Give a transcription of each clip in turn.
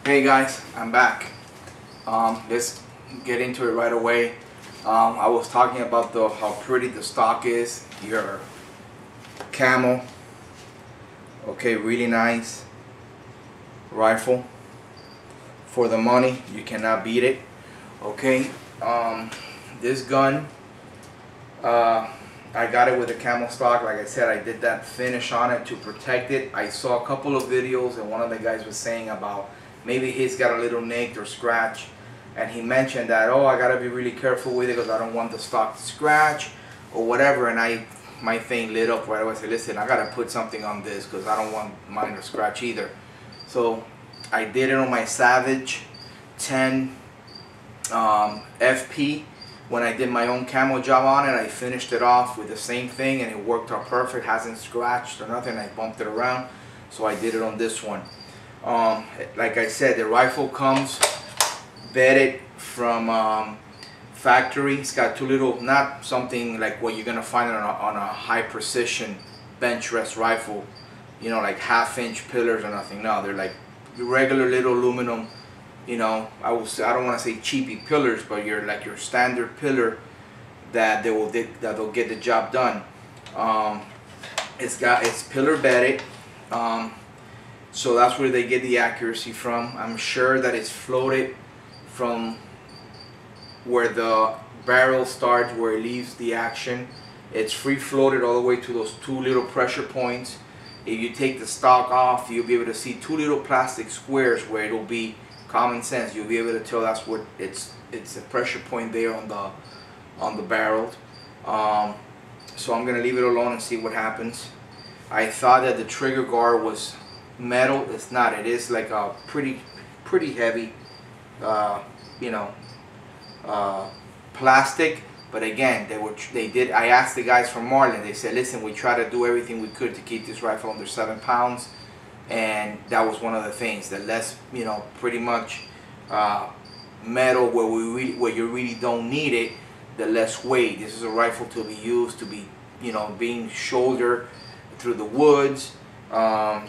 Hey guys, I'm back. Let's get into it right away. I was talking about how pretty the stock is. Your camel. Okay, really nice rifle. For the money, you cannot beat it. Okay, this gun, I got it with a camel stock. Like I said, I did that finish on it to protect it. I saw a couple of videos and one of the guys was saying about maybe he's got a little nicked or scratch, and he mentioned that, oh, I gotta be really careful with it because I don't want the stock to scratch or whatever. And my thing lit up right away. I said, listen, I gotta put something on this because I don't want mine to scratch either. So I did it on my Savage 10 FP. When I did my own camo job on it, I finished it off with the same thing and it worked out perfect. Hasn't scratched or nothing. I bumped it around, so I did it on this one. Like I said, the rifle comes bedded from factory. It's got two little, not something like what you're gonna find on a high precision bench rest rifle, you know, like 1/2-inch pillars or nothing. No, they're like regular little aluminum, you know, I don't want to say cheapy pillars, but you're like your standard pillar that they'll get the job done. It's pillar bedded, so that's where they get the accuracy from. I'm sure that it's floated from where the barrel starts, where it leaves the action. It's free floated all the way to those two little pressure points. If you take the stock off, you'll be able to see two little plastic squares where it'll be common sense. You'll be able to tell that's what it's a pressure point there on the barrel. So I'm gonna leave it alone and see what happens. I thought that the trigger guard was metal. It's not. It is like a pretty heavy, you know, plastic. But again, I asked the guys from Marlin. They said, listen, we try to do everything we could to keep this rifle under 7 pounds. And that was one of the things. The less, you know, pretty much metal where you really don't need it, the less weight. This is a rifle to be used to be, you know, being shouldered through the woods,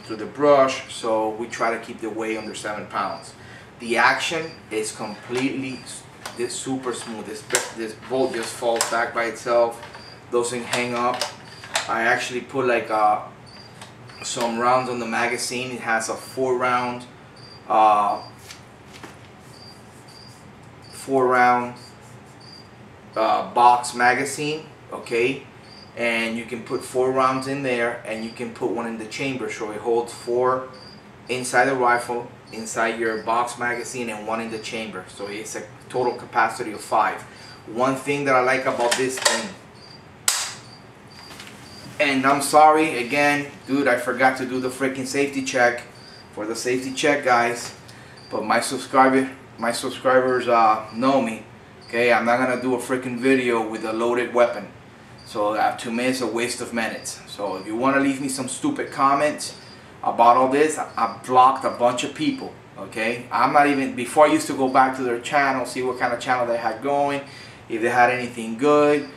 through the brush. So we try to keep the weight under 7 pounds. The action is completely super smooth. This bolt just falls back by itself. Doesn't hang up. I actually put like some rounds on the magazine. It has a 4-round box magazine, okay, and you can put 4 rounds in there and you can put one in the chamber, so it holds 4 inside the rifle, inside your box magazine, and 1 in the chamber, so it's a total capacity of 5. One thing that I like about this thing, and I'm sorry again, dude, I forgot to do the freaking safety check. For the safety check, guys, but my subscribers know me. Okay, I'm not gonna do a freaking video with a loaded weapon, so to me it's a waste of minutes. So if you want to leave me some stupid comments about all this, I blocked a bunch of people. Okay, I'm not even, before I used to go back to their channel, see what kind of channel they had going, if they had anything good,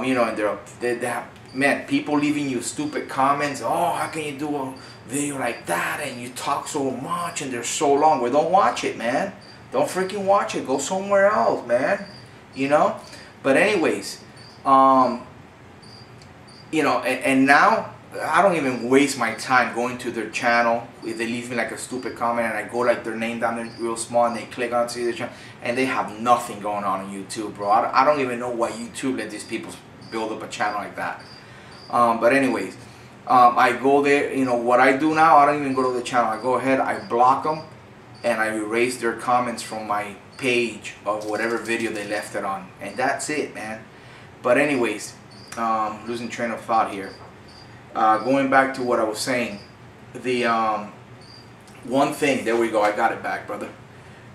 you know, and they have, man, people leaving you stupid comments. Oh, how can you do a video like that and you talk so much and they're so long? Well, don't watch it, man. Don't freaking watch it. Go somewhere else, man. You know. But anyways, you know, and now I don't even waste my time going to their channel. If they leave me like a stupid comment and I go like their name down there real small and they click on to their channel and they have nothing going on YouTube, bro. I don't even know why YouTube let these people build up a channel like that. But anyways, I go there. You know what I do now? I don't even go to the channel. I go ahead, I block them, and I erase their comments from my page of whatever video they left it on, and that's it, man. But anyways, losing train of thought here. Going back to what I was saying, the one thing, there we go, I got it back, brother.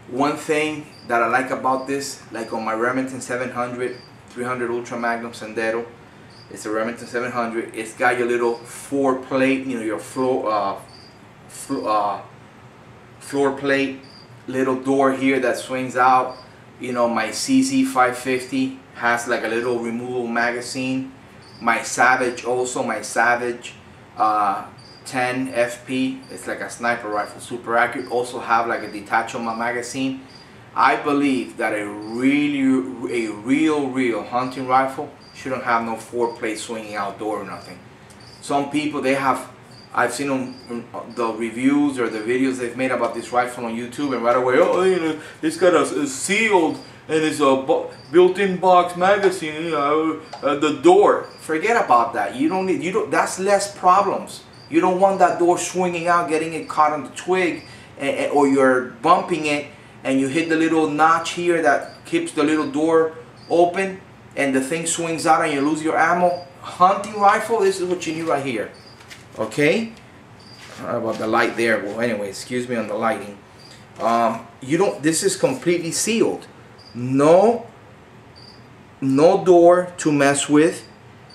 One thing that I like about this, like on my Remington 700 300 Ultra Magnum Sendero, it's a Remington 700. It's got your little 4-plate, you know, your floor plate, little door here that swings out. You know, my CZ 550 has like a little removable magazine. My Savage also, my Savage 10 FP. It's like a sniper rifle, super accurate. Also have like a detachable magazine. I believe that a real hunting rifle shouldn't have no 4-plate swinging outdoor or nothing. Some people, they have, I've seen them, the reviews or the videos they've made about this rifle on YouTube, and right away, oh, you know, it's got a sealed and it's a built-in box magazine, you know, the door. Forget about that. You don't need, that's less problems. You don't want that door swinging out, getting it caught on the twig, or you're bumping it and you hit the little notch here that keeps the little door open and the thing swings out and you lose your ammo. Hunting rifle, this is what you need right here. Okay? How about the light there? Well, anyway, excuse me on the lighting. This is completely sealed. No door to mess with.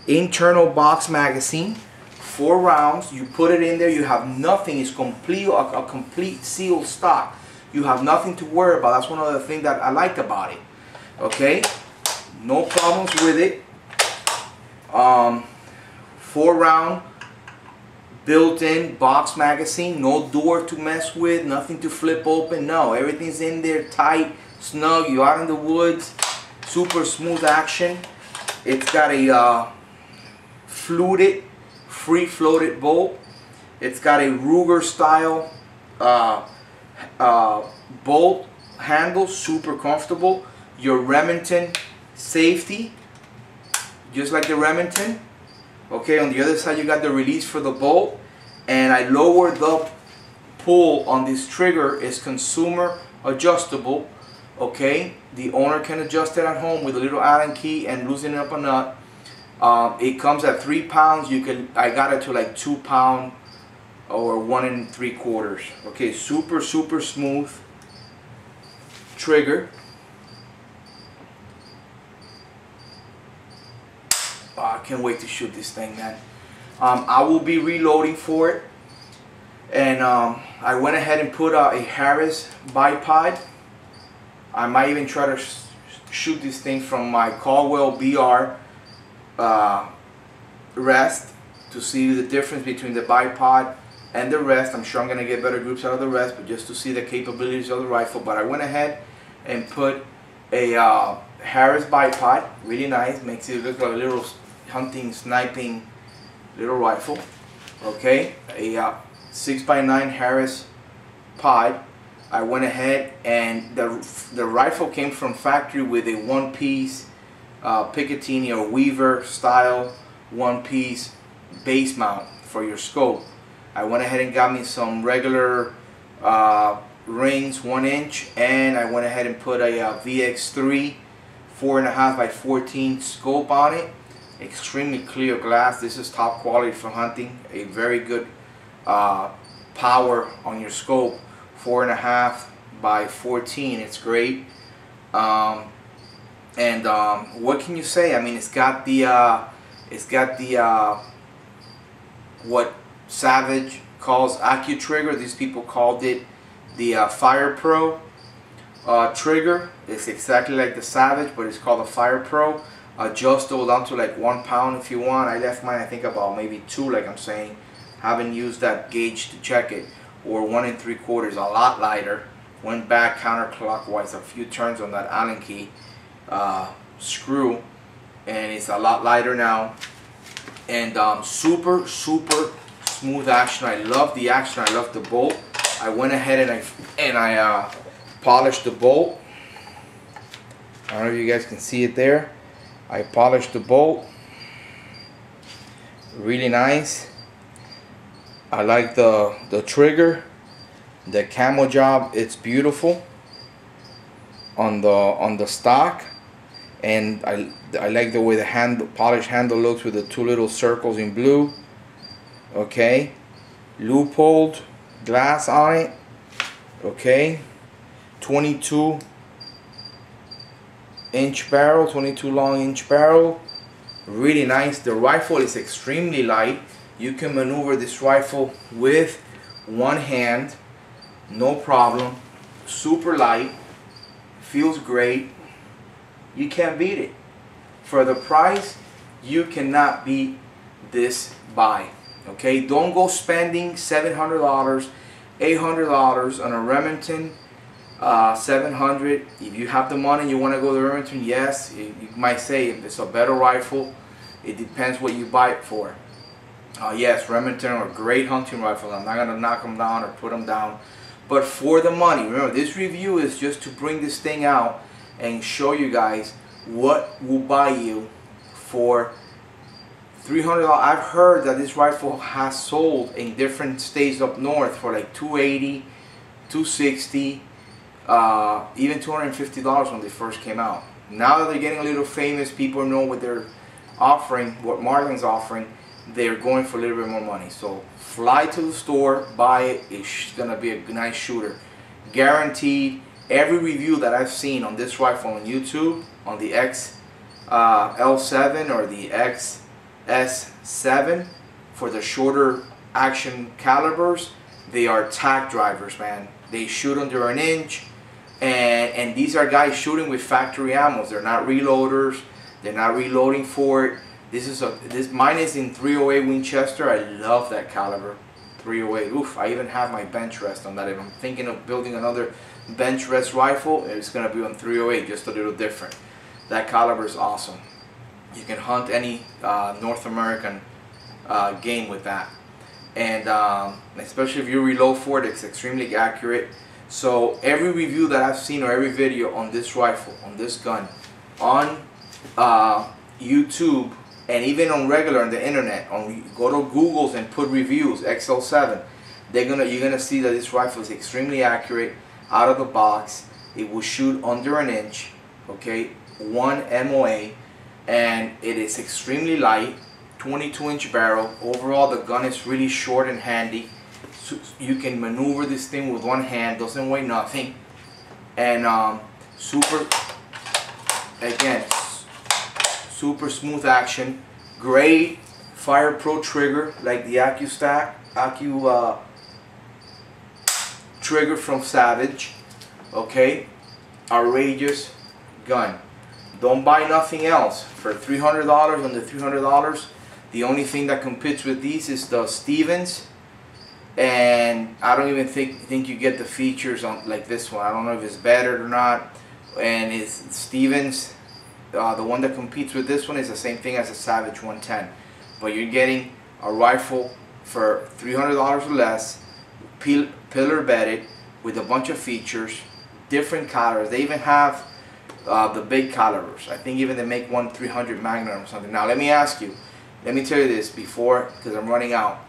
Internal box magazine. 4 rounds. You put it in there. You have nothing. It's complete, a complete sealed stock. You have nothing to worry about. That's one of the things that I like about it. Okay? No problems with it. 4-round built-in box magazine. No door to mess with. Nothing to flip open. No. Everything's in there tight, snug. You're out in the woods. Super smooth action. It's got a fluted, free-floated bolt. It's got a Ruger style bolt handle, super comfortable. Your Remington safety, just like the Remington. Okay, on the other side you got the release for the bolt, and I lowered the pull on this trigger. Is consumer adjustable. Okay, the owner can adjust it at home with a little Allen key and loosen up a nut. It comes at 3 pounds. I got it to like 2 pound or 1 3/4. Okay, super smooth trigger. I can't wait to shoot this thing, man. I will be reloading for it, and I went ahead and put a Harris bipod. I might even try to shoot this thing from my Caldwell BR rest to see the difference between the bipod and the rest. I'm sure I'm going to get better groups out of the rest, but just to see the capabilities of the rifle. But I went ahead and put a Harris bipod, really nice, makes it look like a little hunting, sniping little rifle. Okay, a 6x9 Harris pod. I went ahead and the rifle came from factory with a 1-piece Picatinny or Weaver style 1-piece base mount for your scope. I went ahead and got me some regular rings, 1 inch, and I went ahead and put a VX3 4.5x14 scope on it. Extremely clear glass. This is top quality for hunting. A very good power on your scope. 4.5x14. It's great. What can you say? I mean, it's got the what Savage calls AccuTrigger. These people called it the Fire Pro trigger. It's exactly like the Savage, but it's called the Fire Pro. Adjustable down to like 1 pound if you want. I left mine, I think, about maybe 2, like I'm saying. Haven't used that gauge to check it. Or 1 3/4, a lot lighter. Went back counterclockwise a few turns on that Allen key screw, and it's a lot lighter now. And super smooth action. I love the action. I love the bolt. I went ahead and I polished the bolt. I don't know if you guys can see it there. I polished the bolt. Really nice. I like the trigger, the camo job. It's beautiful on the stock, and I like the way the polished handle looks with the 2 little circles in blue. Okay, loopholed glass on it. Okay, 22-inch barrel, 22 long inch barrel. Really nice. The rifle is extremely light. You can maneuver this rifle with 1 hand, no problem. Super light, feels great. You can't beat it. For the price, you cannot beat this buy. Okay, don't go spending $700, $800 on a Remington 700. If you have the money, you want to go to Remington, yes, you might say it's a better rifle. It depends what you buy it for. Yes, Remington are great hunting rifles. I'm not going to knock them down or put them down. But for the money, remember, this review is just to bring this thing out and show you guys what will buy you for $300. I've heard that this rifle has sold in different states up north for like $280, $260, even $250 when they first came out. Now that they're getting a little famous, people know what they're offering, what Marlin's offering, they're going for a little bit more money. So fly to the store, buy it. It's gonna be a nice shooter, guaranteed. Every review that I've seen on this rifle on YouTube, on the XL7 or the XS7 for the shorter action calibers, they are tack drivers, man. They shoot under an inch, and these are guys shooting with factory ammos. They're not reloaders. They're not reloading for it. Mine is in 308 Winchester. I love that caliber, 308. Oof, I even have my bench rest on that. If I'm thinking of building another bench rest rifle, it's gonna be on 308, just a little different. That caliber is awesome. You can hunt any North American game with that, and especially if you reload for it, it's extremely accurate. So every review that I've seen or every video on this rifle, on this gun, on YouTube and even on regular on the internet, go to Google's and put reviews XL7, you're gonna see that this rifle is extremely accurate out of the box. It will shoot under an inch, okay, 1 MOA, and it is extremely light, 22-inch barrel. Overall, the gun is really short and handy. So you can maneuver this thing with one hand, doesn't weigh nothing, and super smooth action. Great Fire Pro trigger, like the Accu trigger from Savage. Okay, outrageous gun. Don't buy nothing else for $300. Under $300, the only thing that competes with these is the Stevens, and I don't even think you get the features on like this one. I don't know if it's better or not. And it's Stevens. The one that competes with this one is the same thing as a Savage 110, but you're getting a rifle for $300 or less, pillar bedded, with a bunch of features, different calibers. They even have the big calibers. I think even they make one 300 Magnum or something. Now let me ask you, let me tell you this before, because I'm running out.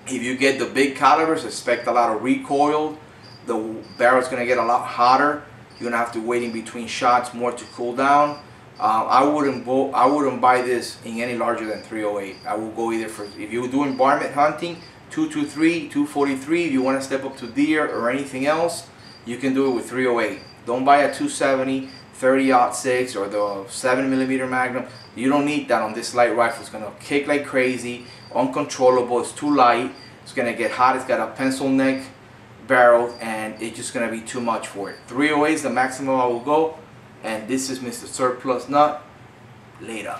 If you get the big calibers, expect a lot of recoil. The barrel's gonna get a lot hotter. You're gonna have to wait in between shots more to cool down. I wouldn't buy this in any larger than 308. I will go either for, if you're doing varmint hunting, 223, 243. If you want to step up to deer or anything else, you can do it with 308. Don't buy a 270, 30-06 or the 7mm Magnum. You don't need that on this light rifle. It's gonna kick like crazy, uncontrollable. It's too light. It's gonna get hot. It's got a pencil neck barrel, and it's just gonna be too much for it. 308 is the maximum I will go. And this is Mr. Surplus Nut. Later.